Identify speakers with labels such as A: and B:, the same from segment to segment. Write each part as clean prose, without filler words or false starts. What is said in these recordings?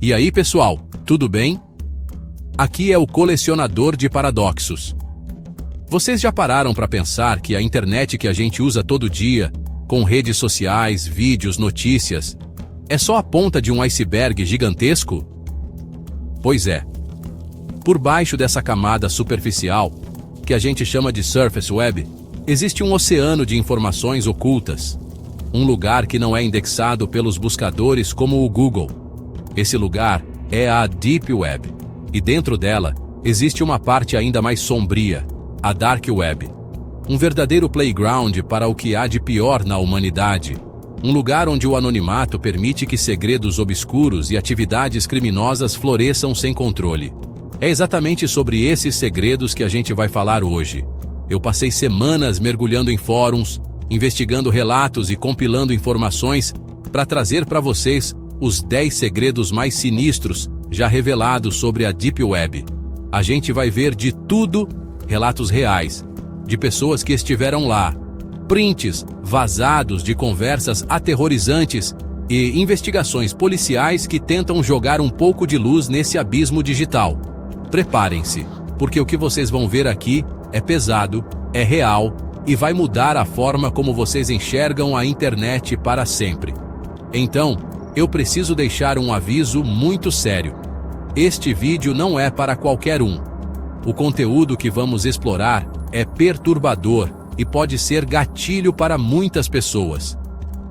A: E aí, pessoal, tudo bem? Aqui é o colecionador de paradoxos. Vocês já pararam para pensar que a internet que a gente usa todo dia, com redes sociais, vídeos, notícias, é só a ponta de um iceberg gigantesco? Pois é. Por baixo dessa camada superficial, que a gente chama de surface web, existe um oceano de informações ocultas. Um lugar que não é indexado pelos buscadores como o Google. Esse lugar é a Deep Web. E dentro dela, existe uma parte ainda mais sombria, a Dark Web. Um verdadeiro playground para o que há de pior na humanidade. Um lugar onde o anonimato permite que segredos obscuros e atividades criminosas floresçam sem controle. É exatamente sobre esses segredos que a gente vai falar hoje. Eu passei semanas mergulhando em fóruns, investigando relatos e compilando informações para trazer para vocês os 10 segredos mais sinistros já revelados sobre a Deep Web. A gente vai ver de tudo, relatos reais, de pessoas que estiveram lá, prints vazados de conversas aterrorizantes e investigações policiais que tentam jogar um pouco de luz nesse abismo digital. Preparem-se, porque o que vocês vão ver aqui é pesado, é real e vai mudar a forma como vocês enxergam a internet para sempre. Então, eu preciso deixar um aviso muito sério. Este vídeo não é para qualquer um. O conteúdo que vamos explorar é perturbador e pode ser gatilho para muitas pessoas.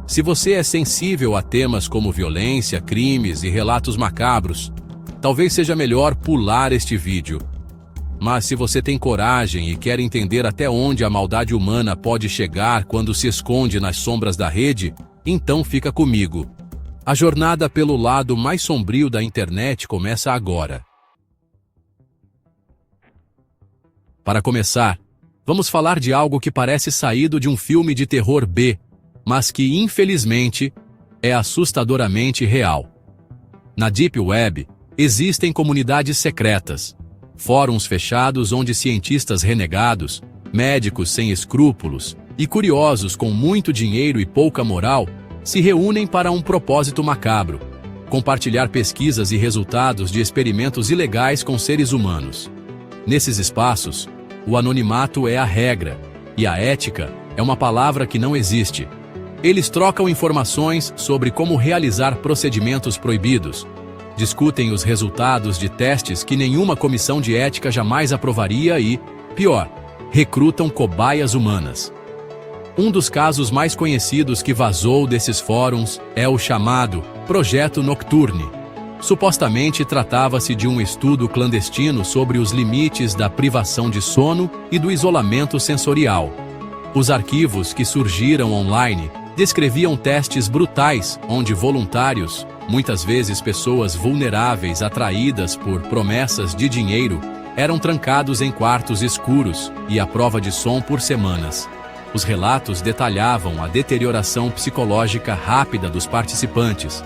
A: Se você é sensível a temas como violência, crimes e relatos macabros, talvez seja melhor pular este vídeo. Mas se você tem coragem e quer entender até onde a maldade humana pode chegar quando se esconde nas sombras da rede, então fica comigo. A jornada pelo lado mais sombrio da internet começa agora. Para começar, vamos falar de algo que parece saído de um filme de terror B, mas que, infelizmente, é assustadoramente real. Na Deep Web, existem comunidades secretas, fóruns fechados onde cientistas renegados, médicos sem escrúpulos e curiosos com muito dinheiro e pouca moral se reúnem para um propósito macabro: compartilhar pesquisas e resultados de experimentos ilegais com seres humanos. Nesses espaços, o anonimato é a regra, e a ética é uma palavra que não existe. Eles trocam informações sobre como realizar procedimentos proibidos, discutem os resultados de testes que nenhuma comissão de ética jamais aprovaria e, pior, recrutam cobaias humanas. Um dos casos mais conhecidos que vazou desses fóruns é o chamado Projeto Nocturne. Supostamente tratava-se de um estudo clandestino sobre os limites da privação de sono e do isolamento sensorial. Os arquivos que surgiram online descreviam testes brutais onde voluntários, muitas vezes pessoas vulneráveis atraídas por promessas de dinheiro, eram trancados em quartos escuros e à prova de som por semanas. Os relatos detalhavam a deterioração psicológica rápida dos participantes,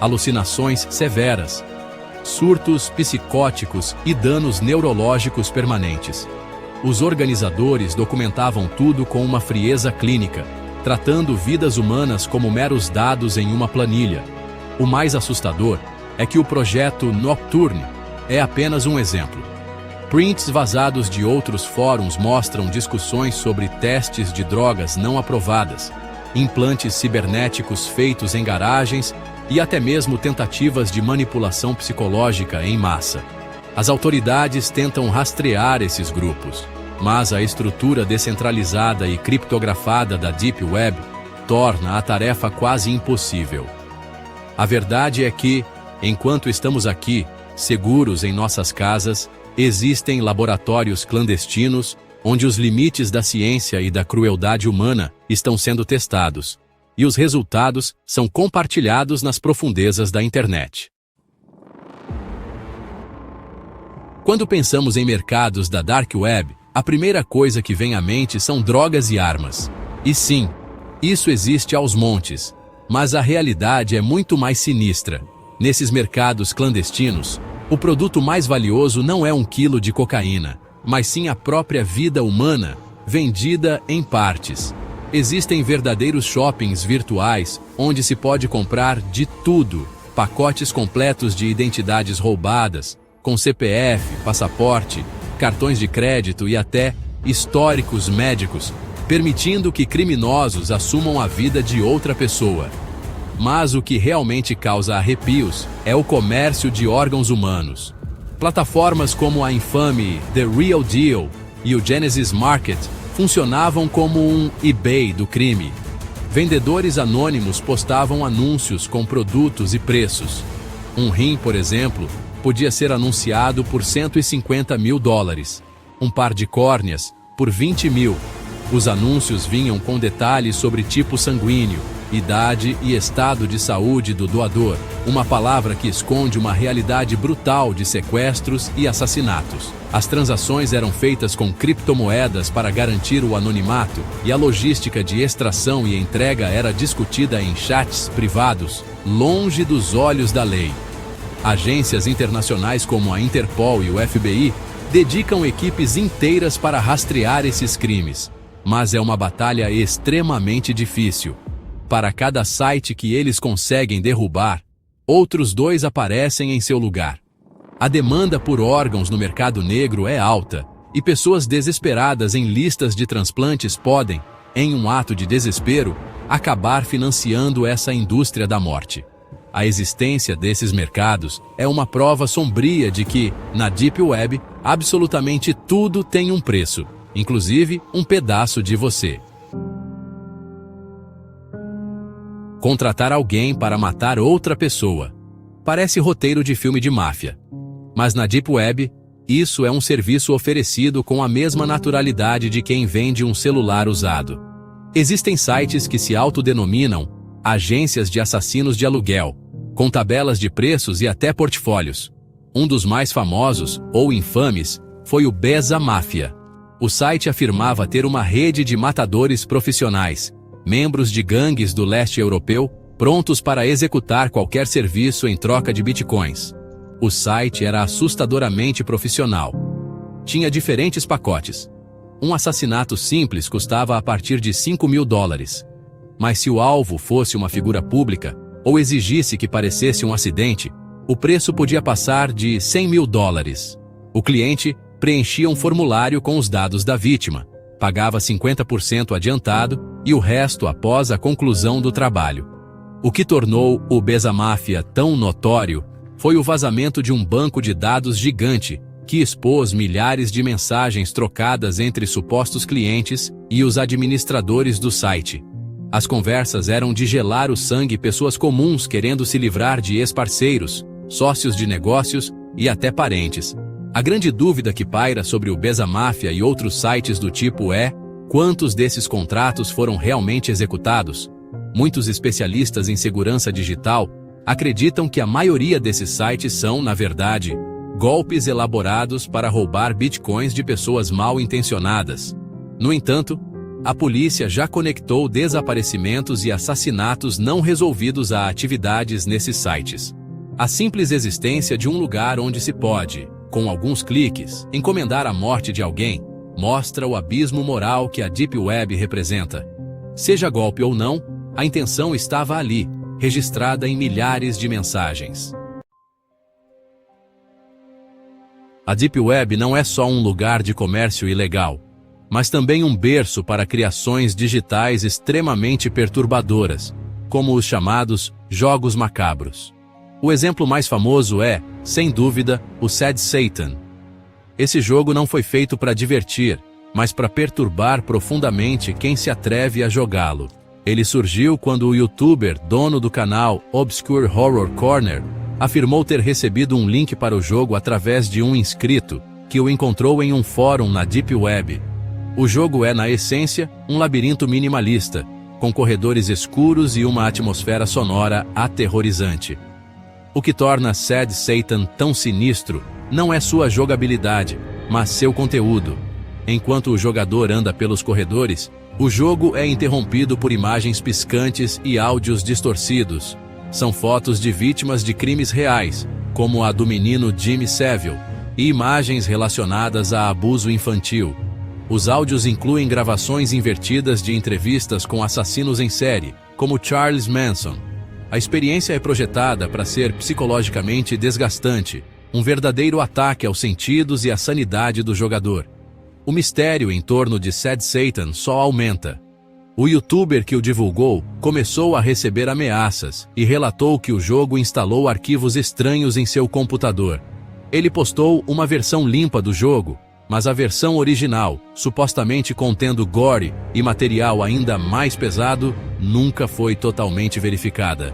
A: alucinações severas, surtos psicóticos e danos neurológicos permanentes. Os organizadores documentavam tudo com uma frieza clínica, tratando vidas humanas como meros dados em uma planilha. O mais assustador é que o Projeto Nocturne é apenas um exemplo. Prints vazados de outros fóruns mostram discussões sobre testes de drogas não aprovadas, implantes cibernéticos feitos em garagens e até mesmo tentativas de manipulação psicológica em massa. As autoridades tentam rastrear esses grupos, mas a estrutura descentralizada e criptografada da Deep Web torna a tarefa quase impossível. A verdade é que, enquanto estamos aqui, seguros em nossas casas, existem laboratórios clandestinos onde os limites da ciência e da crueldade humana estão sendo testados, e os resultados são compartilhados nas profundezas da internet. Quando pensamos em mercados da Dark Web, a primeira coisa que vem à mente são drogas e armas. E sim, isso existe aos montes, mas a realidade é muito mais sinistra. Nesses mercados clandestinos, o produto mais valioso não é 1 quilo de cocaína, mas sim a própria vida humana, vendida em partes. Existem verdadeiros shoppings virtuais onde se pode comprar de tudo: pacotes completos de identidades roubadas, com CPF, passaporte, cartões de crédito e até históricos médicos, permitindo que criminosos assumam a vida de outra pessoa. Mas o que realmente causa arrepios é o comércio de órgãos humanos. Plataformas como a infame The Real Deal e o Genesis Market funcionavam como um eBay do crime. Vendedores anônimos postavam anúncios com produtos e preços. Um rim, por exemplo, podia ser anunciado por $150 mil. Um par de córneas, por 20 mil. Os anúncios vinham com detalhes sobre tipo sanguíneo, idade e estado de saúde do doador, uma palavra que esconde uma realidade brutal de sequestros e assassinatos. As transações eram feitas com criptomoedas para garantir o anonimato, e a logística de extração e entrega era discutida em chats privados, longe dos olhos da lei. Agências internacionais como a Interpol e o FBI dedicam equipes inteiras para rastrear esses crimes, mas é uma batalha extremamente difícil. Para cada site que eles conseguem derrubar, outros 2 aparecem em seu lugar. A demanda por órgãos no mercado negro é alta, e pessoas desesperadas em listas de transplantes podem, em um ato de desespero, acabar financiando essa indústria da morte. A existência desses mercados é uma prova sombria de que, na Deep Web, absolutamente tudo tem um preço, inclusive um pedaço de você. Contratar alguém para matar outra pessoa. Parece roteiro de filme de máfia. Mas na Deep Web, isso é um serviço oferecido com a mesma naturalidade de quem vende um celular usado. Existem sites que se autodenominam agências de assassinos de aluguel, com tabelas de preços e até portfólios. Um dos mais famosos, ou infames, foi o Beza Mafia. O site afirmava ter uma rede de matadores profissionais, membros de gangues do leste europeu, prontos para executar qualquer serviço em troca de bitcoins. O site era assustadoramente profissional. Tinha diferentes pacotes. Um assassinato simples custava a partir de $5 mil. Mas se o alvo fosse uma figura pública, ou exigisse que parecesse um acidente, o preço podia passar de $100 mil. O cliente preenchia um formulário com os dados da vítima, pagava 50% adiantado e o resto após a conclusão do trabalho. O que tornou o Beza Mafia tão notório foi o vazamento de um banco de dados gigante que expôs milhares de mensagens trocadas entre supostos clientes e os administradores do site. As conversas eram de gelar o sangue, pessoas comuns querendo se livrar de ex-parceiros, sócios de negócios e até parentes. A grande dúvida que paira sobre o Beza Mafia e outros sites do tipo é: quantos desses contratos foram realmente executados? Muitos especialistas em segurança digital acreditam que a maioria desses sites são, na verdade, golpes elaborados para roubar bitcoins de pessoas mal intencionadas. No entanto, a polícia já conectou desaparecimentos e assassinatos não resolvidos a atividades nesses sites. A simples existência de um lugar onde se pode, com alguns cliques, encomendar a morte de alguém, mostra o abismo moral que a Deep Web representa. Seja golpe ou não, a intenção estava ali, registrada em milhares de mensagens. A Deep Web não é só um lugar de comércio ilegal, mas também um berço para criações digitais extremamente perturbadoras, como os chamados jogos macabros. O exemplo mais famoso é, sem dúvida, o Sad Satan. Esse jogo não foi feito para divertir, mas para perturbar profundamente quem se atreve a jogá-lo. Ele surgiu quando o youtuber, dono do canal Obscure Horror Corner, afirmou ter recebido um link para o jogo através de um inscrito, que o encontrou em um fórum na Deep Web. O jogo é, na essência, um labirinto minimalista, com corredores escuros e uma atmosfera sonora aterrorizante. O que torna Sad Satan tão sinistro não é sua jogabilidade, mas seu conteúdo. Enquanto o jogador anda pelos corredores, o jogo é interrompido por imagens piscantes e áudios distorcidos. São fotos de vítimas de crimes reais, como a do menino Jimmy Savile, e imagens relacionadas a abuso infantil. Os áudios incluem gravações invertidas de entrevistas com assassinos em série, como Charles Manson. A experiência é projetada para ser psicologicamente desgastante, um verdadeiro ataque aos sentidos e à sanidade do jogador. O mistério em torno de Sad Satan só aumenta. O youtuber que o divulgou começou a receber ameaças e relatou que o jogo instalou arquivos estranhos em seu computador. Ele postou uma versão limpa do jogo, mas a versão original, supostamente contendo gore e material ainda mais pesado, nunca foi totalmente verificada.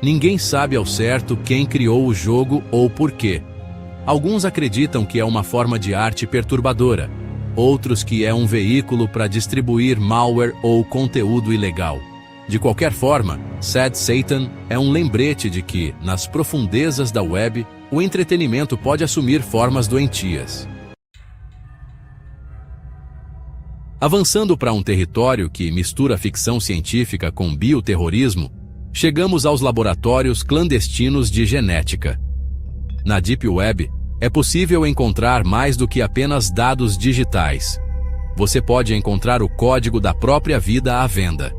A: Ninguém sabe ao certo quem criou o jogo ou por quê. Alguns acreditam que é uma forma de arte perturbadora, outros que é um veículo para distribuir malware ou conteúdo ilegal. De qualquer forma, Sad Satan é um lembrete de que, nas profundezas da web, o entretenimento pode assumir formas doentias. Avançando para um território que mistura ficção científica com bioterrorismo, chegamos aos laboratórios clandestinos de genética. Na Deep Web, é possível encontrar mais do que apenas dados digitais. Você pode encontrar o código da própria vida à venda.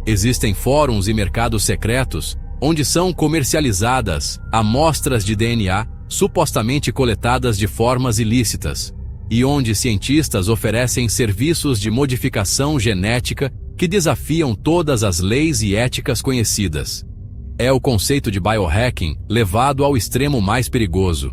A: Existem fóruns e mercados secretos onde são comercializadas amostras de DNA supostamente coletadas de formas ilícitas, e onde cientistas oferecem serviços de modificação genética que desafiam todas as leis e éticas conhecidas. É o conceito de biohacking levado ao extremo mais perigoso.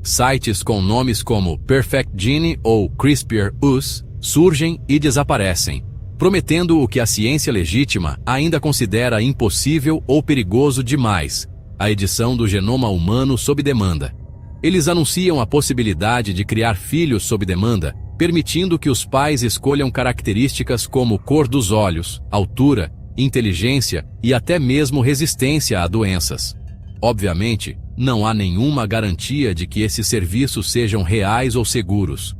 A: Sites com nomes como Perfect Gene ou CRISPR-Us surgem e desaparecem, prometendo o que a ciência legítima ainda considera impossível ou perigoso demais: a edição do genoma humano sob demanda. Eles anunciam a possibilidade de criar filhos sob demanda, permitindo que os pais escolham características como cor dos olhos, altura, inteligência e até mesmo resistência a doenças. Obviamente, não há nenhuma garantia de que esses serviços sejam reais ou seguros.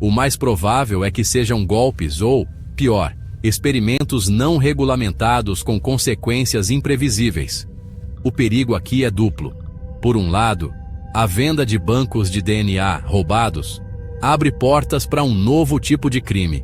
A: O mais provável é que sejam golpes ou, pior, experimentos não regulamentados com consequências imprevisíveis. O perigo aqui é duplo. Por um lado, a venda de bancos de DNA roubados abre portas para um novo tipo de crime: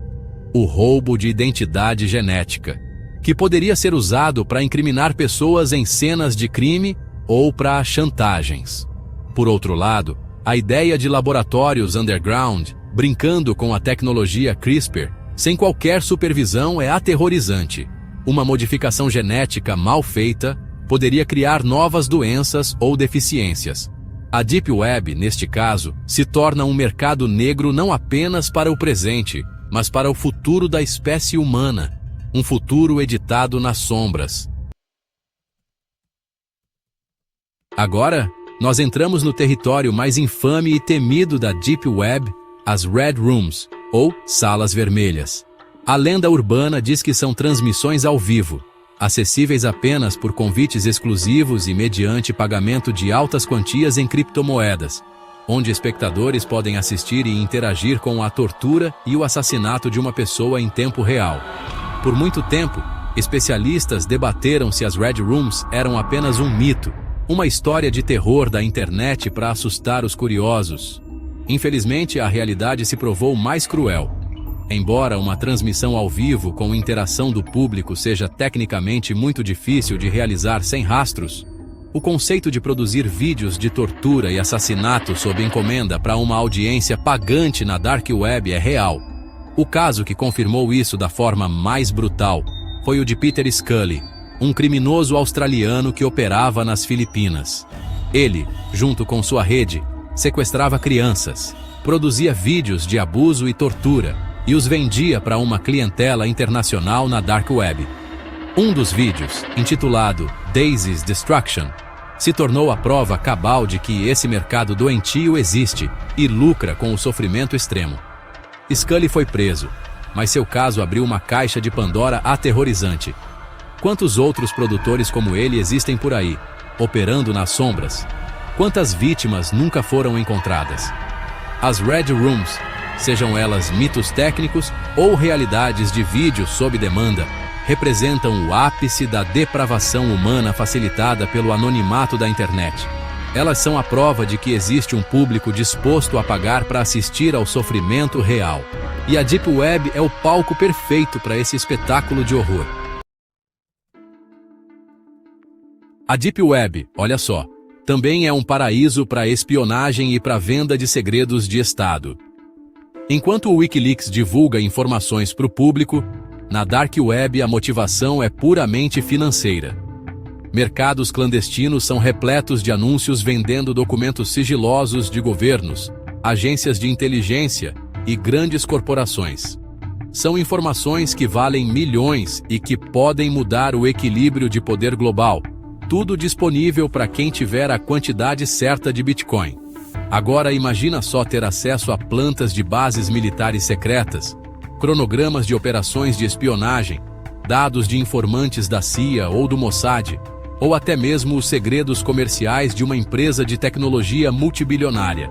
A: o roubo de identidade genética, que poderia ser usado para incriminar pessoas em cenas de crime ou para chantagens. Por outro lado, a ideia de laboratórios underground, brincando com a tecnologia CRISPR, sem qualquer supervisão, é aterrorizante. Uma modificação genética mal feita poderia criar novas doenças ou deficiências. A Deep Web, neste caso, se torna um mercado negro não apenas para o presente, mas para o futuro da espécie humana, um futuro editado nas sombras. Agora, nós entramos no território mais infame e temido da Deep Web, as Red Rooms, ou salas vermelhas. A lenda urbana diz que são transmissões ao vivo, acessíveis apenas por convites exclusivos e mediante pagamento de altas quantias em criptomoedas, onde espectadores podem assistir e interagir com a tortura e o assassinato de uma pessoa em tempo real. Por muito tempo, especialistas debateram se as Red Rooms eram apenas um mito, uma história de terror da internet para assustar os curiosos. Infelizmente, a realidade se provou mais cruel. Embora uma transmissão ao vivo com interação do público seja tecnicamente muito difícil de realizar sem rastros, o conceito de produzir vídeos de tortura e assassinato sob encomenda para uma audiência pagante na Dark Web é real. O caso que confirmou isso da forma mais brutal foi o de Peter Scully, um criminoso australiano que operava nas Filipinas. Ele, junto com sua rede, sequestrava crianças, produzia vídeos de abuso e tortura e os vendia para uma clientela internacional na Dark Web. Um dos vídeos, intitulado Daisy's Destruction, se tornou a prova cabal de que esse mercado doentio existe e lucra com o sofrimento extremo. Scully foi preso, mas seu caso abriu uma caixa de Pandora aterrorizante. Quantos outros produtores como ele existem por aí, operando nas sombras? Quantas vítimas nunca foram encontradas? As Red Rooms, sejam elas mitos técnicos ou realidades de vídeo sob demanda, representam o ápice da depravação humana facilitada pelo anonimato da internet. Elas são a prova de que existe um público disposto a pagar para assistir ao sofrimento real. E a Deep Web é o palco perfeito para esse espetáculo de horror. A Deep Web, olha só, também é um paraíso para espionagem e para venda de segredos de Estado. Enquanto o Wikileaks divulga informações para o público, na Dark Web a motivação é puramente financeira. Mercados clandestinos são repletos de anúncios vendendo documentos sigilosos de governos, agências de inteligência e grandes corporações. São informações que valem milhões e que podem mudar o equilíbrio de poder global. Tudo disponível para quem tiver a quantidade certa de Bitcoin. Agora imagina só ter acesso a plantas de bases militares secretas, cronogramas de operações de espionagem, dados de informantes da CIA ou do Mossad, ou até mesmo os segredos comerciais de uma empresa de tecnologia multibilionária.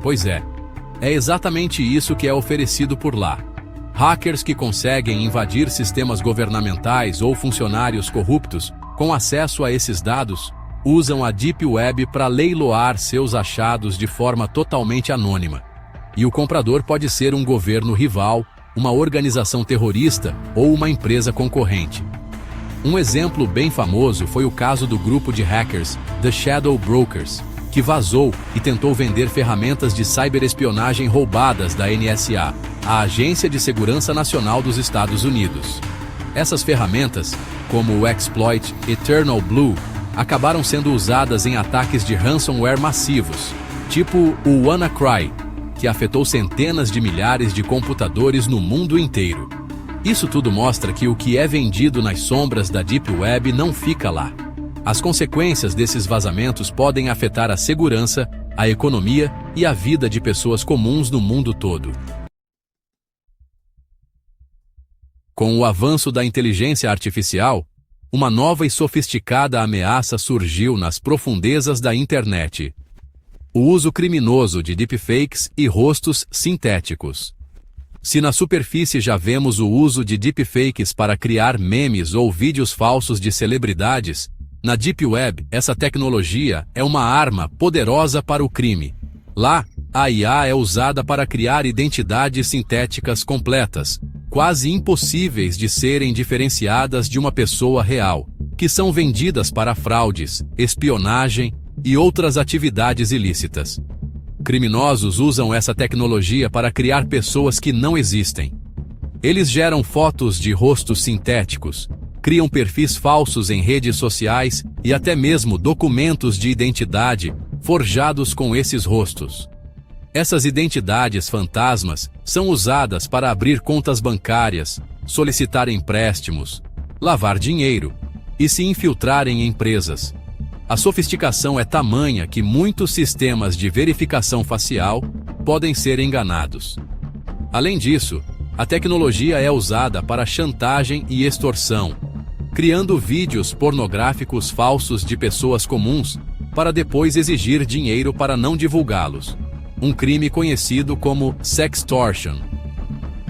A: Pois é exatamente isso que é oferecido por lá. Hackers que conseguem invadir sistemas governamentais ou funcionários corruptos com acesso a esses dados usam a Deep Web para leiloar seus achados de forma totalmente anônima. E o comprador pode ser um governo rival, uma organização terrorista ou uma empresa concorrente. Um exemplo bem famoso foi o caso do grupo de hackers The Shadow Brokers, que vazou e tentou vender ferramentas de ciberespionagem roubadas da NSA, a Agência de Segurança Nacional dos Estados Unidos. Essas ferramentas, como o exploit Eternal Blue, acabaram sendo usadas em ataques de ransomware massivos, tipo o WannaCry, que afetou centenas de milhares de computadores no mundo inteiro. Isso tudo mostra que o que é vendido nas sombras da Deep Web não fica lá. As consequências desses vazamentos podem afetar a segurança, a economia e a vida de pessoas comuns no mundo todo. Com o avanço da inteligência artificial, uma nova e sofisticada ameaça surgiu nas profundezas da internet: o uso criminoso de deepfakes e rostos sintéticos. Se na superfície já vemos o uso de deepfakes para criar memes ou vídeos falsos de celebridades, na Deep Web essa tecnologia é uma arma poderosa para o crime. Lá, a IA é usada para criar identidades sintéticas completas, quase impossíveis de serem diferenciadas de uma pessoa real, que são vendidas para fraudes, espionagem e outras atividades ilícitas. Criminosos usam essa tecnologia para criar pessoas que não existem. Eles geram fotos de rostos sintéticos, criam perfis falsos em redes sociais e até mesmo documentos de identidade forjados com esses rostos. Essas identidades fantasmas são usadas para abrir contas bancárias, solicitar empréstimos, lavar dinheiro e se infiltrar em empresas. A sofisticação é tamanha que muitos sistemas de verificação facial podem ser enganados. Além disso, a tecnologia é usada para chantagem e extorsão, criando vídeos pornográficos falsos de pessoas comuns para depois exigir dinheiro para não divulgá-los. Um crime conhecido como sextortion.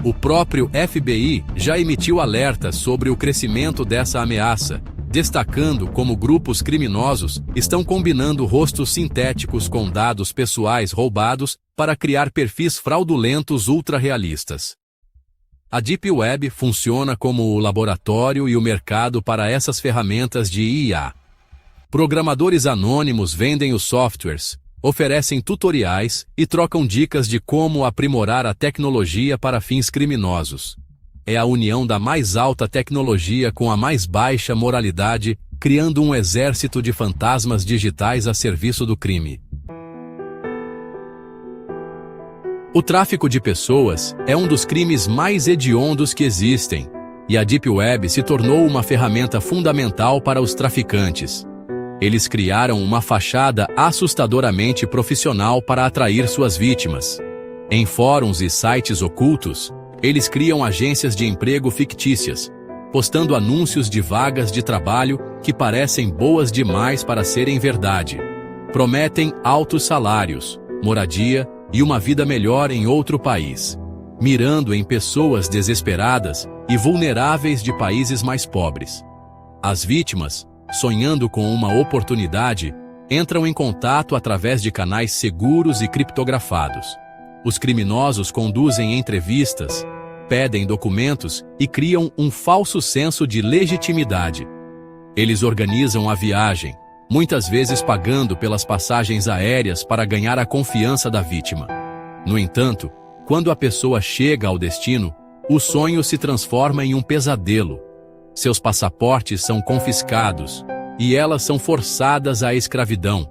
A: O próprio FBI já emitiu alertas sobre o crescimento dessa ameaça, destacando como grupos criminosos estão combinando rostos sintéticos com dados pessoais roubados para criar perfis fraudulentos ultra-realistas. A Deep Web funciona como o laboratório e o mercado para essas ferramentas de IA. Programadores anônimos vendem os softwares, oferecem tutoriais e trocam dicas de como aprimorar a tecnologia para fins criminosos. É a união da mais alta tecnologia com a mais baixa moralidade, criando um exército de fantasmas digitais a serviço do crime. O tráfico de pessoas é um dos crimes mais hediondos que existem, e a Deep Web se tornou uma ferramenta fundamental para os traficantes. Eles criaram uma fachada assustadoramente profissional para atrair suas vítimas. Em fóruns e sites ocultos, eles criam agências de emprego fictícias, postando anúncios de vagas de trabalho que parecem boas demais para serem verdade. Prometem altos salários, moradia e uma vida melhor em outro país, mirando em pessoas desesperadas e vulneráveis de países mais pobres. As vítimas, sonhando com uma oportunidade, entram em contato através de canais seguros e criptografados. Os criminosos conduzem entrevistas, pedem documentos e criam um falso senso de legitimidade. Eles organizam a viagem, muitas vezes pagando pelas passagens aéreas para ganhar a confiança da vítima. No entanto, quando a pessoa chega ao destino, o sonho se transforma em um pesadelo. Seus passaportes são confiscados e elas são forçadas à escravidão,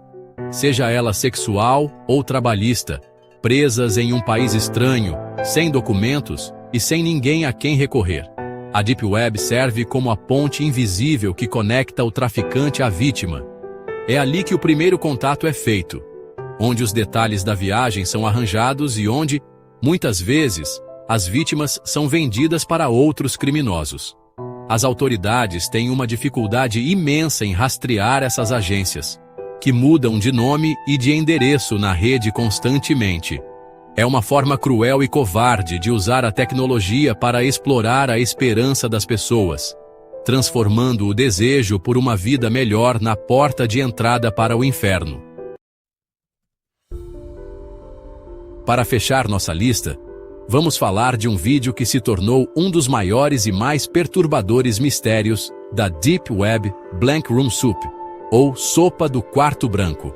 A: seja ela sexual ou trabalhista, presas em um país estranho, sem documentos e sem ninguém a quem recorrer. A Deep Web serve como a ponte invisível que conecta o traficante à vítima. É ali que o primeiro contato é feito, onde os detalhes da viagem são arranjados e onde, muitas vezes, as vítimas são vendidas para outros criminosos. As autoridades têm uma dificuldade imensa em rastrear essas agências, que mudam de nome e de endereço na rede constantemente. É uma forma cruel e covarde de usar a tecnologia para explorar a esperança das pessoas, transformando o desejo por uma vida melhor na porta de entrada para o inferno. Para fechar nossa lista, vamos falar de um vídeo que se tornou um dos maiores e mais perturbadores mistérios da Deep Web, Blank Room Soup, ou Sopa do Quarto Branco.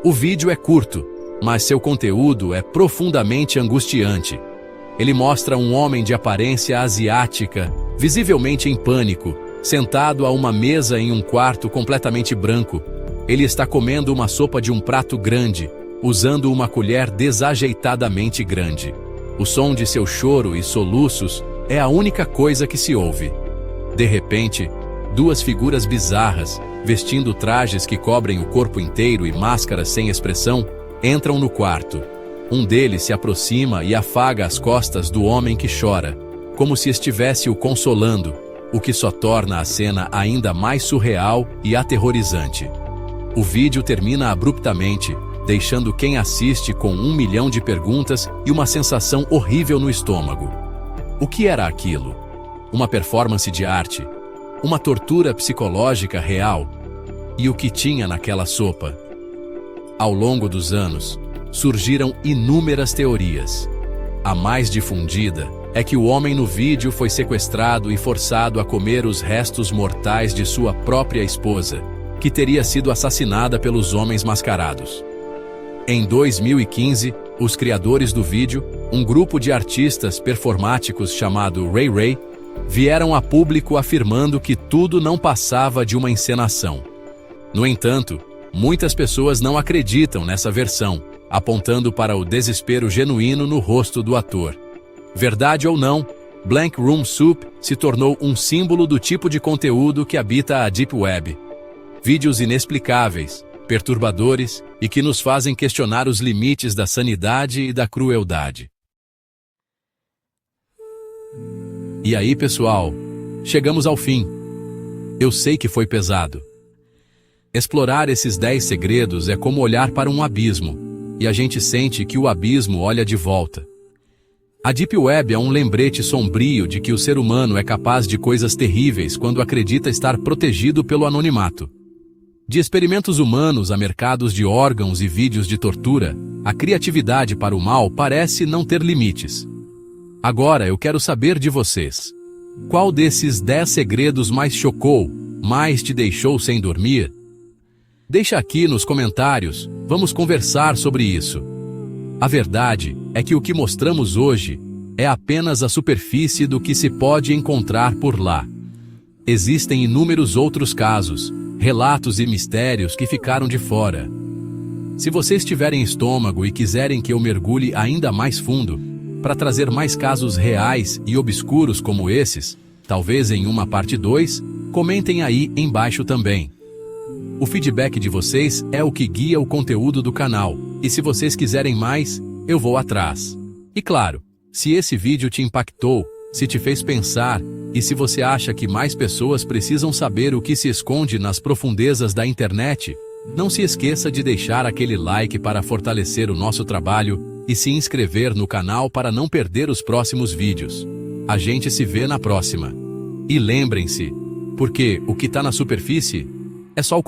A: O vídeo é curto, mas seu conteúdo é profundamente angustiante. Ele mostra um homem de aparência asiática, visivelmente em pânico, sentado a uma mesa em um quarto completamente branco. Ele está comendo uma sopa de um prato grande, usando uma colher desajeitadamente grande. O som de seu choro e soluços é a única coisa que se ouve. De repente, duas figuras bizarras, vestindo trajes que cobrem o corpo inteiro e máscaras sem expressão, entram no quarto. Um deles se aproxima e afaga as costas do homem que chora, como se estivesse o consolando, o que só torna a cena ainda mais surreal e aterrorizante. O vídeo termina abruptamente, deixando quem assiste com 1 milhão de perguntas e uma sensação horrível no estômago. O que era aquilo? Uma performance de arte? Uma tortura psicológica real? E o que tinha naquela sopa? Ao longo dos anos, surgiram inúmeras teorias. A mais difundida é que o homem no vídeo foi sequestrado e forçado a comer os restos mortais de sua própria esposa, que teria sido assassinada pelos homens mascarados. Em 2015, os criadores do vídeo, um grupo de artistas performáticos chamado Ray Ray, vieram a público afirmando que tudo não passava de uma encenação. No entanto, muitas pessoas não acreditam nessa versão, apontando para o desespero genuíno no rosto do ator. Verdade ou não, Blank Room Soup se tornou um símbolo do tipo de conteúdo que habita a Deep Web. Vídeos inexplicáveis, perturbadores e que nos fazem questionar os limites da sanidade e da crueldade. E aí, pessoal, chegamos ao fim. Eu sei que foi pesado. Explorar esses 10 segredos é como olhar para um abismo, e a gente sente que o abismo olha de volta. A Deep Web é um lembrete sombrio de que o ser humano é capaz de coisas terríveis quando acredita estar protegido pelo anonimato. De experimentos humanos a mercados de órgãos e vídeos de tortura, a criatividade para o mal parece não ter limites. Agora eu quero saber de vocês. Qual desses 10 segredos mais chocou, mais te deixou sem dormir? Deixa aqui nos comentários, vamos conversar sobre isso. A verdade é que o que mostramos hoje é apenas a superfície do que se pode encontrar por lá. Existem inúmeros outros casos, relatos e mistérios que ficaram de fora. Se vocês tiverem estômago e quiserem que eu mergulhe ainda mais fundo, para trazer mais casos reais e obscuros como esses, talvez em uma parte 2, comentem aí embaixo também. O feedback de vocês é o que guia o conteúdo do canal, e se vocês quiserem mais, eu vou atrás. E claro, se esse vídeo te impactou, se te fez pensar, e se você acha que mais pessoas precisam saber o que se esconde nas profundezas da internet, não se esqueça de deixar aquele like para fortalecer o nosso trabalho e se inscrever no canal para não perder os próximos vídeos. A gente se vê na próxima. E lembrem-se, porque o que está na superfície é só o